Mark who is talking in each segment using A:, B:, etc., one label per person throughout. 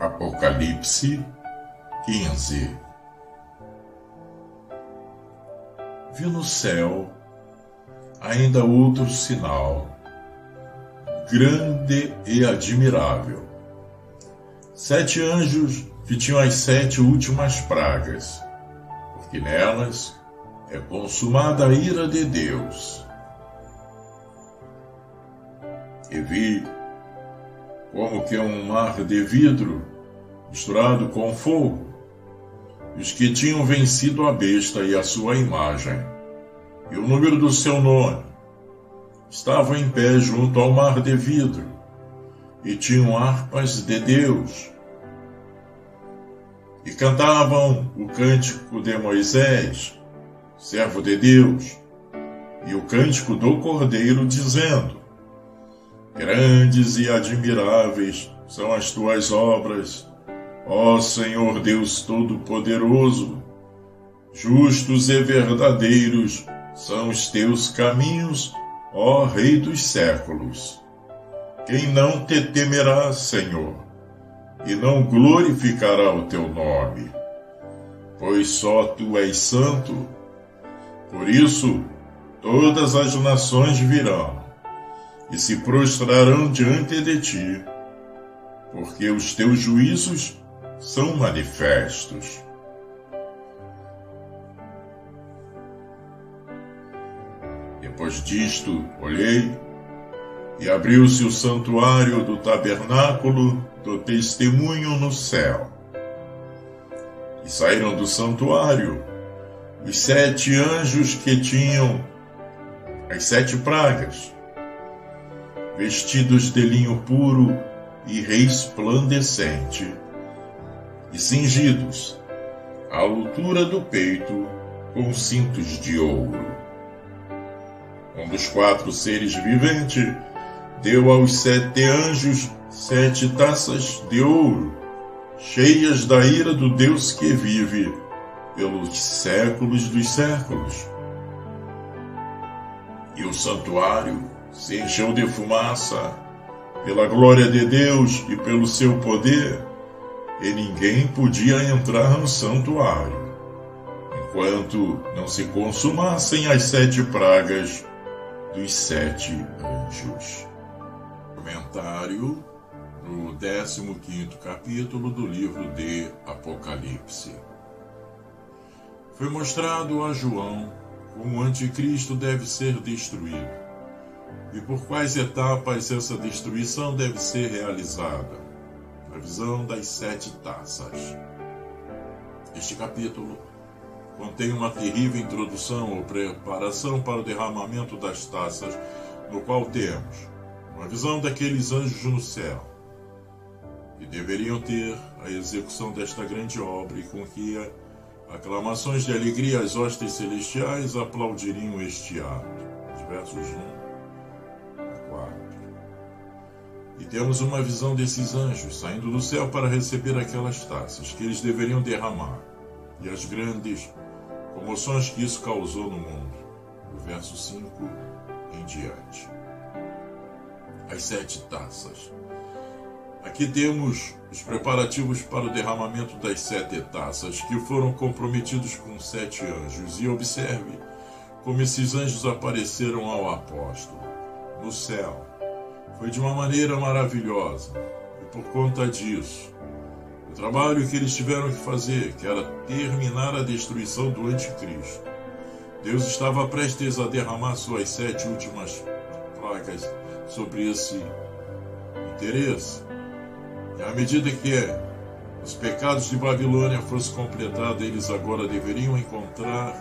A: Apocalipse 15. Vi no céu ainda outro sinal, grande e admirável. 7 anjos que tinham as 7 últimas pragas, porque nelas é consumada a ira de Deus. E vi como que um mar de vidro misturado com fogo, os que tinham vencido a besta e a sua imagem, e o número do seu nome, estavam em pé junto ao mar de vidro, e tinham harpas de Deus, e cantavam o cântico de Moisés, servo de Deus, e o cântico do Cordeiro, dizendo: Grandes e admiráveis são as tuas obras, ó Senhor Deus Todo-Poderoso. Justos e verdadeiros são os teus caminhos, ó Rei dos séculos. Quem não te temerá, Senhor, e não glorificará o teu nome? Pois só tu és santo. Por isso, todas as nações virão e se prostrarão diante de ti, porque os teus juízos são manifestos. Depois disto, olhei, e abriu-se o santuário do tabernáculo do testemunho no céu. E saíram do santuário os 7 anjos que tinham as 7 pragas, vestidos de linho puro e resplandecente, e cingidos à altura do peito com cintos de ouro. Um dos 4 seres viventes deu aos 7 anjos 7 taças de ouro, cheias da ira do Deus que vive pelos séculos dos séculos. E o santuário se encheu de fumaça pela glória de Deus e pelo seu poder, e ninguém podia entrar no santuário, enquanto não se consumassem as 7 pragas dos 7 anjos. Comentário no 15º capítulo do livro de Apocalipse. Foi mostrado a João como o anticristo deve ser destruído, e por quais etapas essa destruição deve ser realizada. A visão das 7 taças. Este capítulo contém uma terrível introdução ou preparação para o derramamento das taças, no qual temos uma visão daqueles anjos no céu, que deveriam ter a execução desta grande obra, e com que aclamações de alegria as hostes celestiais aplaudiriam este ato. Os versos 1 a 4. E temos uma visão desses anjos saindo do céu para receber aquelas taças que eles deveriam derramar, e as grandes comoções que isso causou no mundo, do verso 5 em diante. As 7 taças. Aqui temos os preparativos para o derramamento das 7 taças, que foram comprometidos com 7 anjos. E observe como esses anjos apareceram ao apóstolo no céu. Foi de uma maneira maravilhosa, e por conta disso, o trabalho que eles tiveram que fazer, que era terminar a destruição do anticristo, Deus estava prestes a derramar suas 7 últimas pragas sobre esse interesse. E à medida que os pecados de Babilônia fossem completados, eles agora deveriam encontrar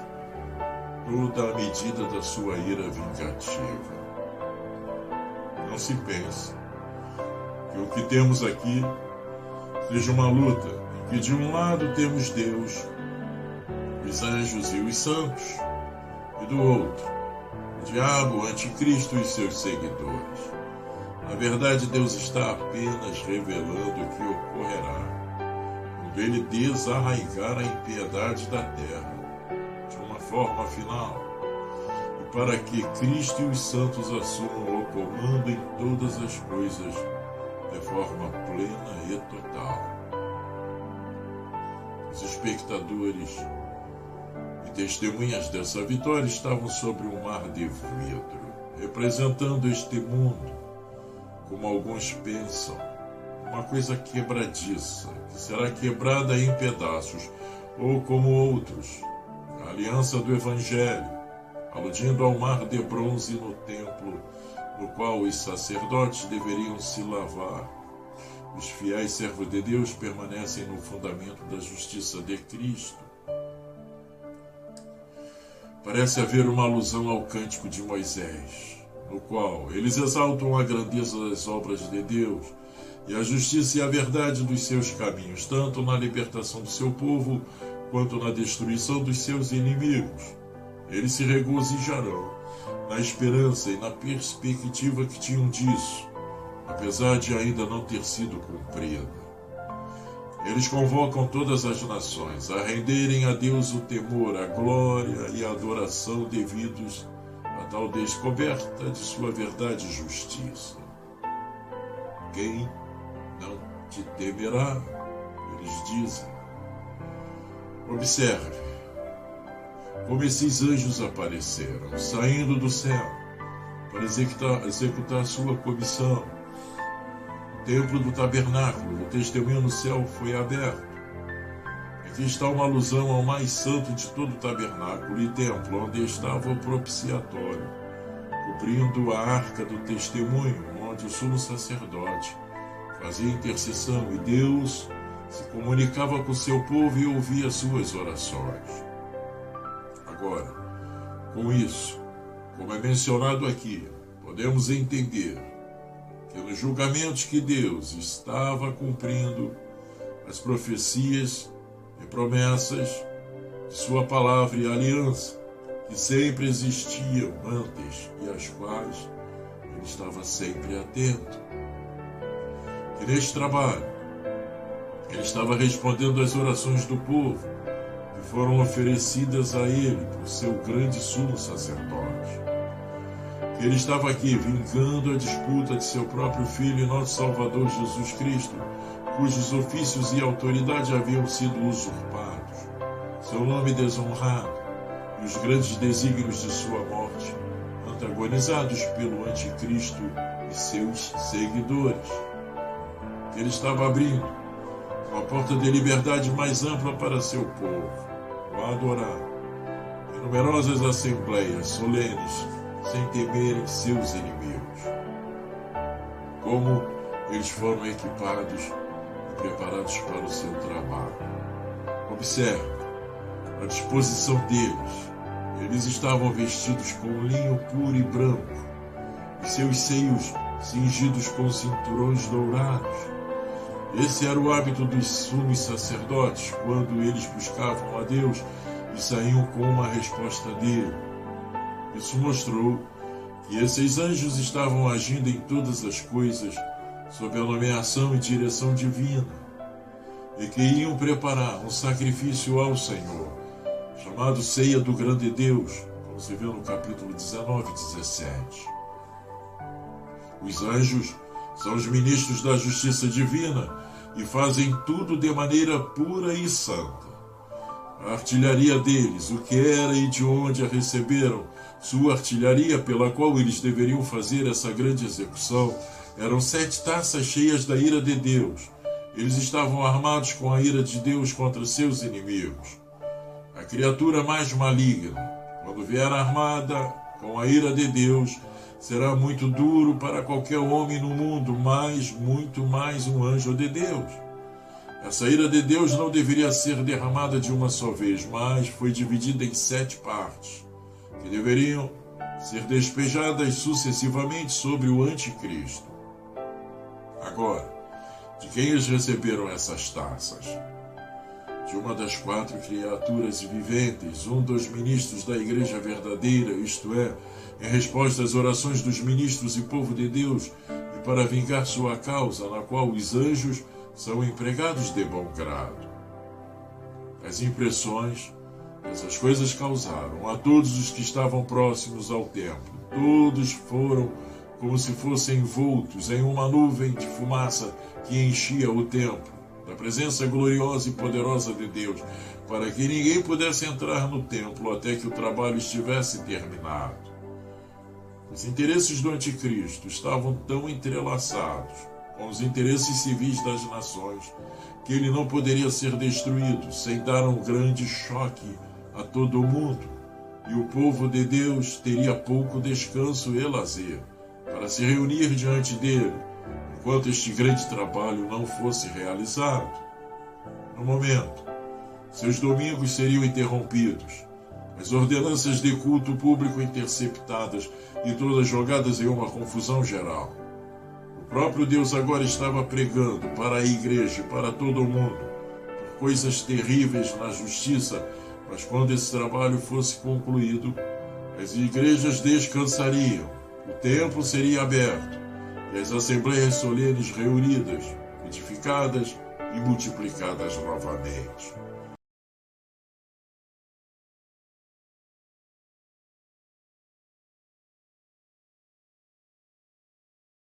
A: toda a medida da sua ira vingativa. Não se pense que o que temos aqui seja uma luta em que de um lado temos Deus, os anjos e os santos, e do outro o diabo, o anticristo e seus seguidores. Na verdade, Deus está apenas revelando o que ocorrerá quando ele desarraigar a impiedade da terra de uma forma final, e para que Cristo e os santos assumam o comando em todas as coisas de forma plena e total. espectadores e testemunhas dessa vitória estavam sobre um mar de vidro, representando este mundo, como alguns pensam, uma coisa quebradiça, que será quebrada em pedaços, ou como outros, a aliança do Evangelho, aludindo ao mar de bronze no templo, no qual os sacerdotes deveriam se lavar. Os fiéis servos de Deus permanecem no fundamento da justiça de Cristo. Parece haver uma alusão ao cântico de Moisés, no qual eles exaltam a grandeza das obras de Deus e a justiça e a verdade dos seus caminhos, tanto na libertação do seu povo, quanto na destruição dos seus inimigos. Eles se regozijarão na esperança e na perspectiva que tinham disso, apesar de ainda não ter sido cumprida. Eles convocam todas as nações a renderem a Deus o temor, a glória e a adoração devidos a tal descoberta de sua verdade e justiça. Quem não te temerá? Eles dizem. Observe como esses anjos apareceram, saindo do céu para executar sua comissão. O templo do tabernáculo, do testemunho no céu, foi aberto. Aqui está uma alusão ao mais santo de todo o tabernáculo e templo, onde estava o propiciatório, cobrindo a arca do testemunho, onde o sumo sacerdote fazia intercessão e Deus se comunicava com seu povo e ouvia suas orações. Agora, com isso, como é mencionado aqui, podemos entender que nos julgamentos que Deus estava cumprindo as profecias e promessas de sua palavra e aliança, que sempre existiam antes e às quais ele estava sempre atento. Que neste trabalho ele estava respondendo às orações do povo que foram oferecidas a ele por seu grande sumo sacerdote. Que ele estava aqui vingando a disputa de seu próprio Filho e nosso Salvador Jesus Cristo, cujos ofícios e autoridade haviam sido usurpados, seu nome desonrado e os grandes desígnios de sua morte, antagonizados pelo anticristo e seus seguidores. Que ele estava abrindo uma porta de liberdade mais ampla para seu povo, o adorar, em numerosas assembleias solenes, sem temerem seus inimigos. Como eles foram equipados e preparados para o seu trabalho. Observe a disposição deles. Eles estavam vestidos com linho puro e branco, e seus seios cingidos com cinturões dourados. Esse era o hábito dos sumos sacerdotes quando eles buscavam a Deus e saíam com uma resposta dele. Isso mostrou que esses anjos estavam agindo em todas as coisas sob a nomeação e direção divina e que iam preparar um sacrifício ao Senhor, chamado Ceia do Grande Deus, como se vê no capítulo 19 e 17. Os anjos são os ministros da justiça divina e fazem tudo de maneira pura e santa. A artilharia deles, o que era e de onde a receberam, sua artilharia pela qual eles deveriam fazer essa grande execução, eram 7 taças cheias da ira de Deus. Eles estavam armados com a ira de Deus contra seus inimigos. A criatura mais maligna, quando vier armada com a ira de Deus, será muito duro para qualquer homem no mundo, mas muito mais um anjo de Deus. Essa ira de Deus não deveria ser derramada de uma só vez, mas foi dividida em 7 partes, que deveriam ser despejadas sucessivamente sobre o anticristo. Agora, de quem eles receberam essas taças? De uma das 4 criaturas viventes, um dos ministros da igreja verdadeira, isto é, em resposta às orações dos ministros e povo de Deus, e para vingar sua causa, na qual os anjos são empregados de bom grado. As impressões essas coisas causaram a todos os que estavam próximos ao templo. Todos foram como se fossem envoltos em uma nuvem de fumaça que enchia o templo. da presença gloriosa e poderosa de Deus, para que ninguém pudesse entrar no templo até que o trabalho estivesse terminado. Os interesses do anticristo estavam tão entrelaçados com os interesses civis das nações que ele não poderia ser destruído sem dar um grande choque a todo o mundo, e o povo de Deus teria pouco descanso e lazer para se reunir diante dele, enquanto este grande trabalho não fosse realizado. No momento, seus domingos seriam interrompidos, as ordenanças de culto público interceptadas e todas jogadas em uma confusão geral. O próprio Deus agora estava pregando para a igreja e para todo o mundo por coisas terríveis na justiça, mas quando esse trabalho fosse concluído, as igrejas descansariam, o templo seria aberto e as assembleias solenes reunidas, edificadas e multiplicadas novamente.